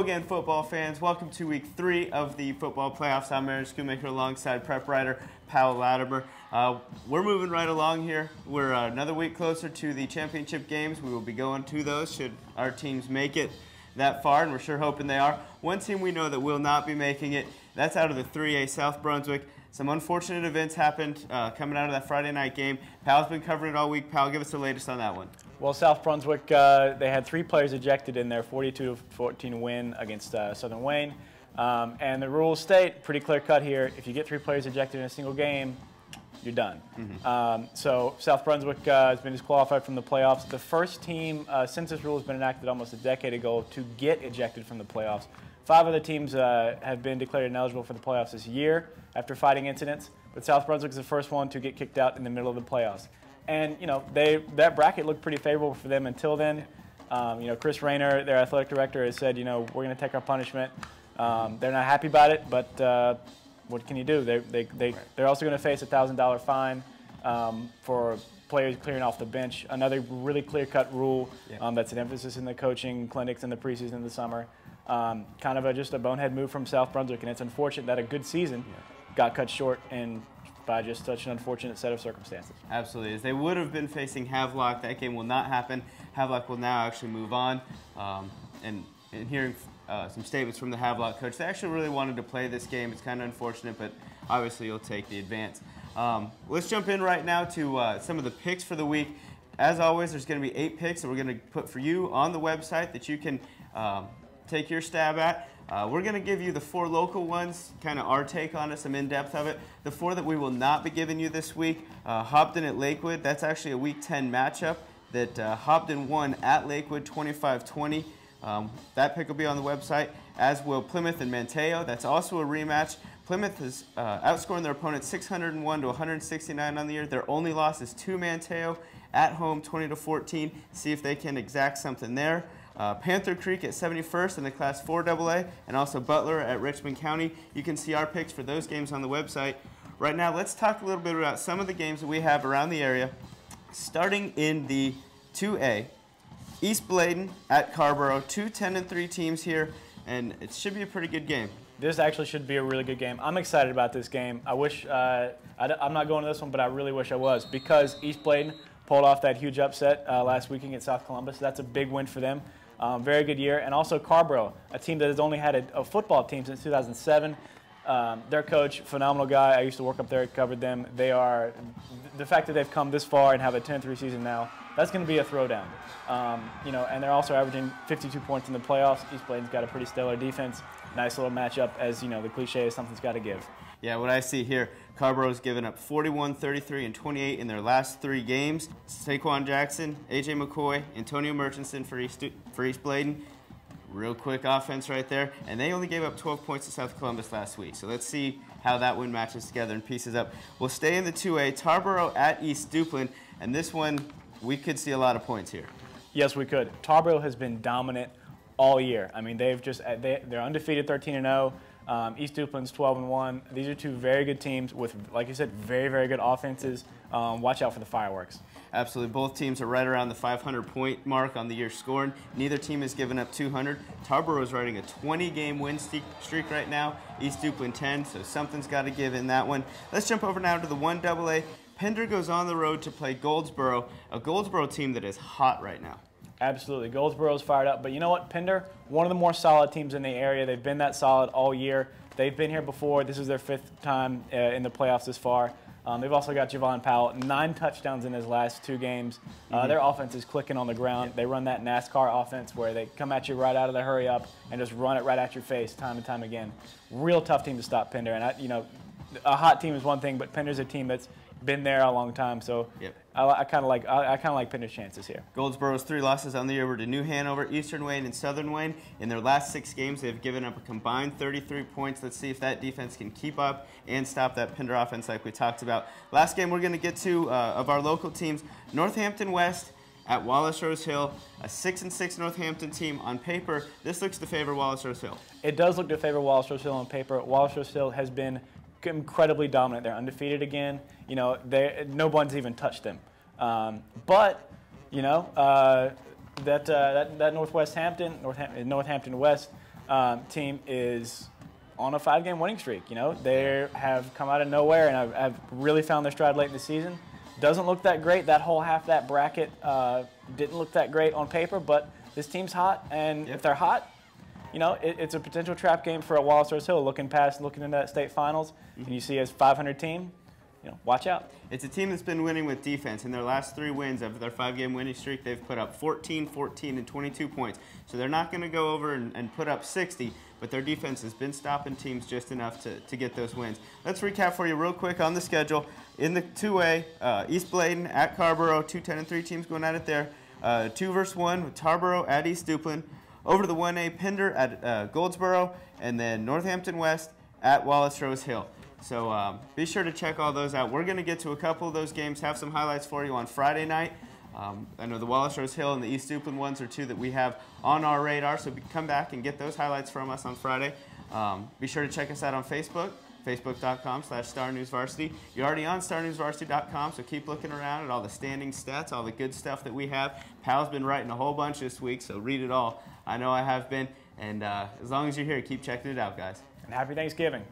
Hello again, football fans. Welcome to week 3 of the football playoffs. I'm Aaron Schoonmaker alongside prep writer Powell Latimer. We're moving right along here. We're another week closer to the championship games. We will be going to those should our teams make it that far, and we're sure hoping they are. One team we know that will not be making it, that's out of the 3A, South Brunswick. Some unfortunate events happened coming out of that Friday night game. Powell's been covering it all week. Powell, give us the latest on that one. Well, South Brunswick, they had 3 players ejected in their 42-14 win against Southern Wayne. And the rules state, pretty clear cut here, if you get 3 players ejected in a single game, you're done. So South Brunswick has been disqualified from the playoffs. The first team, since this rule has been enacted almost a decade ago, to get ejected from the playoffs. 5 other teams have been declared ineligible for the playoffs this year after fighting incidents, but South Brunswick is the first one to get kicked out in the middle of the playoffs. And, you know, that bracket looked pretty favorable for them until then. You know, Chris Rayner, their athletic director, has said, you know, we're going to take our punishment. They're not happy about it, but what can you do? They're also going to face a $1,000 fine for players clearing off the bench. Another really clear-cut rule that's an emphasis in the coaching clinics in the preseason in the summer. Kind of just a bonehead move from South Brunswick, and it's unfortunate that a good season got cut short and by just such an unfortunate set of circumstances. Absolutely. As they would have been facing Havelock, that game will not happen. Havelock will now actually move on. And hearing some statements from the Havelock coach, they actually really wanted to play this game. It's kind of unfortunate, but obviously you'll take the advance. Let's jump in right now to some of the picks for the week. As always, there's going to be 8 picks that we're going to put for you on the website that you can take your stab at. We're going to give you the 4 local ones, kind of our take on it, some in-depth of it. The 4 that we will not be giving you this week, Hopton at Lakewood. That's actually a Week 10 matchup that Hopton won at Lakewood 25-20. That pick will be on the website, as will Plymouth and Manteo. That's also a rematch. Plymouth has outscoring their opponent 601 to 169 on the year. Their only loss is to Manteo at home, 20-14. See if they can exact something there. Panther Creek at 71st in the Class 4 AA, and also Butler at Richmond County. You can see our picks for those games on the website. Right now, let's talk a little bit about some of the games that we have around the area. Starting in the 2A, East Bladen at Carborough, 2 10-3 teams here, and it should be a pretty good game. This actually should be a really good game. I'm excited about this game. I wish, I'm not going to this one, but I really wish I was, because East Bladen pulled off that huge upset last weekend at South Columbus. That's a big win for them. Very good year. And also Carborough, a team that has only had a football team since 2007. Their coach, phenomenal guy. I used to work up there, covered them. They are, the fact that they've come this far and have a 10-3 season now, that's going to be a throwdown. You know, and they're also averaging 52 points in the playoffs. East Bladen's got a pretty stellar defense. Nice little matchup, as you know, the cliche is something's got to give. Yeah, what I see here, Carborough's given up 41, 33, and 28 in their last 3 games. Saquon Jackson, A.J. McCoy, Antonio Murchison for East Bladen. Real quick offense right there. And they only gave up 12 points to South Columbus last week. So let's see how that win matches together and pieces up. We'll stay in the 2A, Tarboro at East Duplin. And this one, we could see a lot of points here. Yes, we could. Tarboro has been dominant all year. I mean, they're undefeated 13-0. East Duplin's 12-1. These are 2 very good teams with, like you said, very, very good offenses. Watch out for the fireworks. Absolutely. Both teams are right around the 500-point mark on the year scoring. Neither team has given up 200. Tarboro is riding a 20-game win streak right now. East Duplin 10, so something's got to give in that one. Let's jump over now to the 1AA. Pender goes on the road to play Goldsboro, a Goldsboro team that is hot right now. Absolutely. Goldsboro's fired up. But you know what? Pender, one of the more solid teams in the area. They've been that solid all year. They've been here before. This is their 5th time in the playoffs this far. They've also got Javon Powell, 9 touchdowns in his last 2 games. Their offense is clicking on the ground. They run that NASCAR offense where they come at you right out of the hurry up and just run it right at your face time and time again. Real tough team to stop Pender. And, you know, a hot team is one thing, but Pender's a team that's been there a long time, so I kind of like Pender's chances here. Goldsboro's 3 losses on the year were to New Hanover, Eastern Wayne, and Southern Wayne. In their last 6 games, they've given up a combined 33 points. Let's see if that defense can keep up and stop that Pender offense like we talked about. Last game we're going to get to of our local teams, Northampton West at Wallace Rose Hill, a 6-6 Northampton team. On paper, this looks to favor Wallace Rose Hill. It does look to favor Wallace Rose Hill on paper. Wallace Rose Hill has been incredibly dominant. They're undefeated again. You know, no one's even touched them. But you know that Northhampton West, team is on a 5-game winning streak. You know, they have come out of nowhere and have really found their stride late in the season. Doesn't look that great. That whole half that bracket didn't look that great on paper, but this team's hot, and if they're hot, you know, it's a potential trap game for a Wallace Rose Hill looking into that state finals. And you see as 500 team, you know, watch out. It's a team that's been winning with defense. In their last 3 wins of their 5-game winning streak, they've put up 14, 14, and 22 points. So they're not going to go over and put up 60, but their defense has been stopping teams just enough to get those wins. Let's recap for you real quick on the schedule. In the 2A, East Bladen at Carborough, 2 10-3 teams going at it there. 2 versus 1 with Tarboro at East Duplin. Over to the 1A, Pender at Goldsboro, and then Northampton West at Wallace Rose Hill. So be sure to check all those out. We're going to get to a couple of those games, have some highlights for you on Friday night. I know the Wallace Rose Hill and the East Duplin ones are 2 that we have on our radar, so come back and get those highlights from us on Friday. Be sure to check us out on Facebook, facebook.com/StarNewsVarsity. You're already on StarNewsVarsity.com, so keep looking around at all the standing stats, all the good stuff that we have. Powell's been writing a whole bunch this week, so read it all. I know I have been, and as long as you're here, keep checking it out, guys. And happy Thanksgiving.